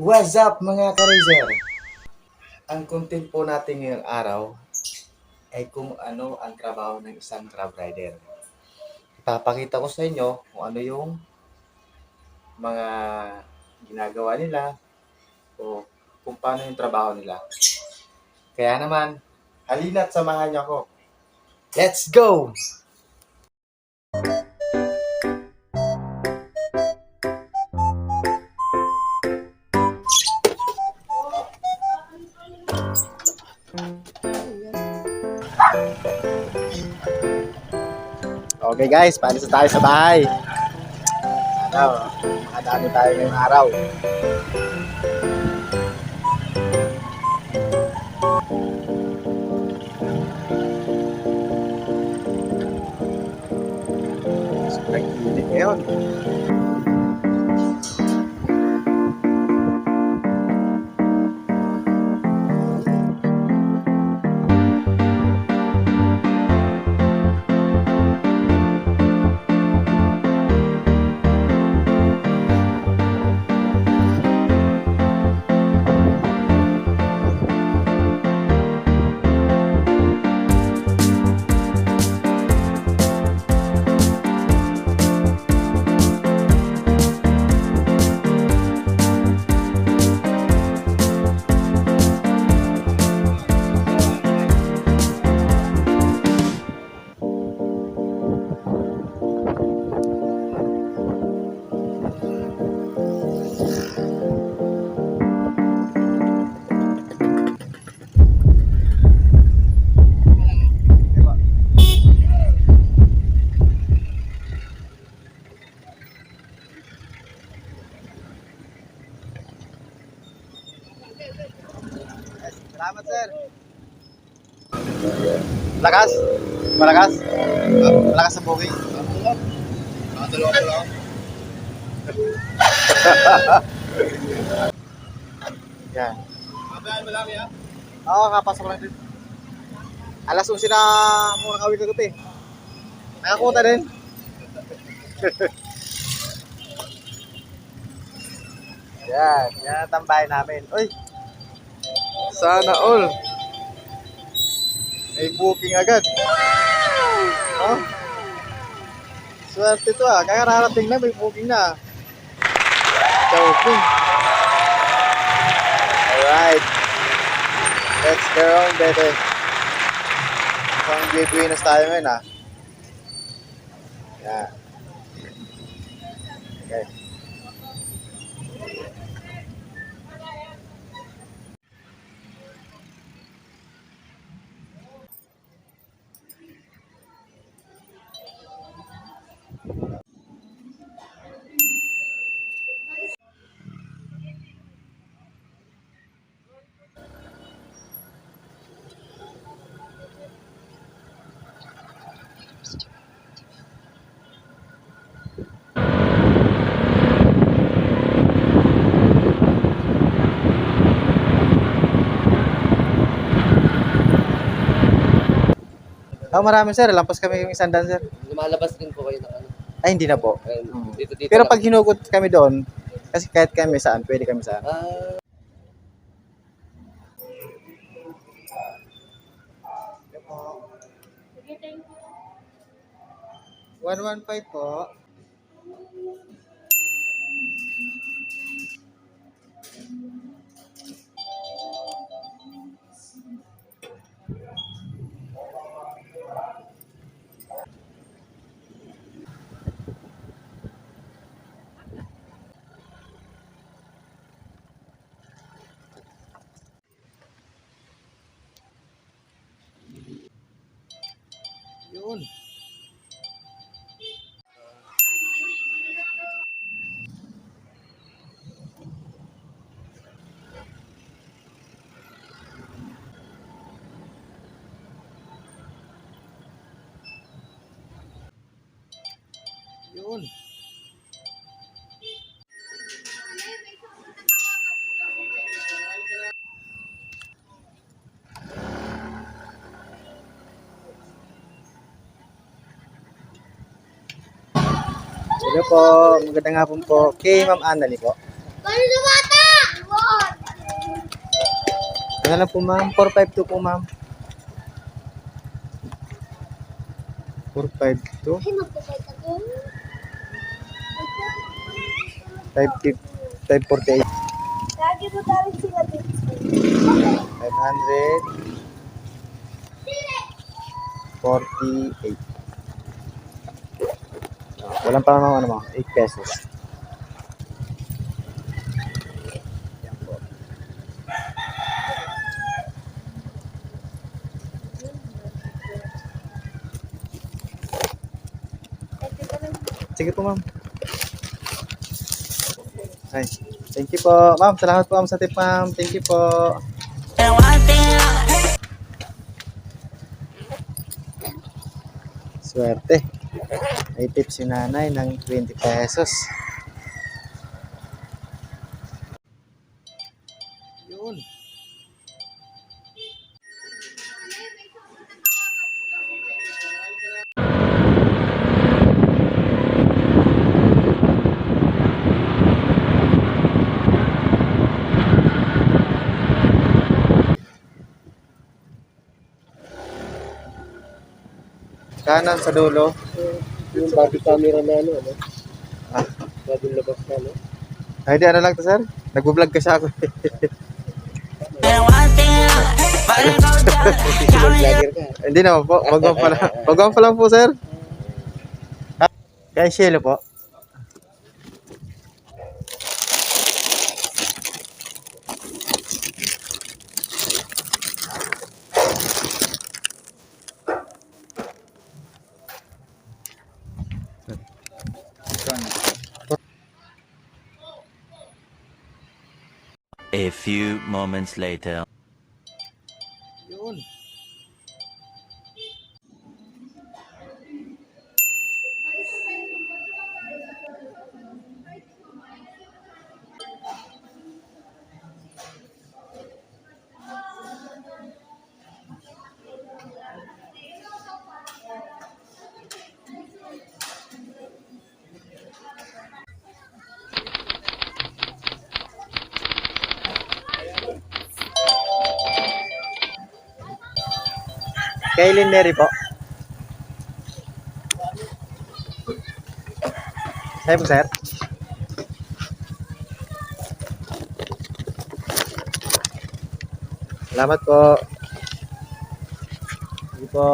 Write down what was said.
What's up mga ka-racer? Ang content po natin ngayong araw ay kung ano ang trabaho ng isang grab rider. Ipapakita ko sa inyo kung ano yung mga ginagawa nila o kung paano yung trabaho nila. Kaya naman, halina't samahan niyo ako. Let's go! Okay guys, paalis na tayo sa bahay. Ano, makadami tayo ngayong araw. Sobrang init ngayon. Salamat, sir. Lakas? Malakas? Malakas sa booking? Nakadalawa ko lang. Yan. Mabayaan mo lang yan? Oo, kapasok lang din. Alas 11 na ako nakawin kagabi. Nakakuta din. Yan, yan ang tambahin namin. Uy! Sana all. May booking agad. Oh. Swerte to ah. Kaya narating na may booking na. Joking. Alright. Let's go on, baby. Pang giveaway tayo ngayon ah. Yan. Okay. Oh, marami sir. Lampas kami yung isang dan sir. Lumalabas din po kayo ng ano. Ay, hindi na po. Dito Pero lang. pag hinugot kami doon, kasi kahit kami saan, pwede kami saan. Ah, 115 po. Yun. Yun. Hello po, magandang hapon po. Kay Ma'am Annalyn po. Paano sa bata? Ano lang po ma'am? 452 po ma'am. 452. 548. Lagi mo tayo sila dito. 548. Walang pa naman ano mo, 8 pesos. Yan po. Sige po ma'am. Ay, thank you po. Ma'am, salamat po ma'am sa tip ma'am. Thank you po. Swerte. May tip si nanay ng 20 pesos. Yun. Kanan sa dulo. Yung body camera na ano. Ah, Body labas na ano. ay di ano lang to sir. Nagbo-vlog kasi ako. Vlogger ka. Hindi naman po. Wag pa lang. Wag pa lang po sir. Kaya Shelo po. A few moments later. Yun. Kailin Mary po. Saya po sir. Salamat po. Sige po.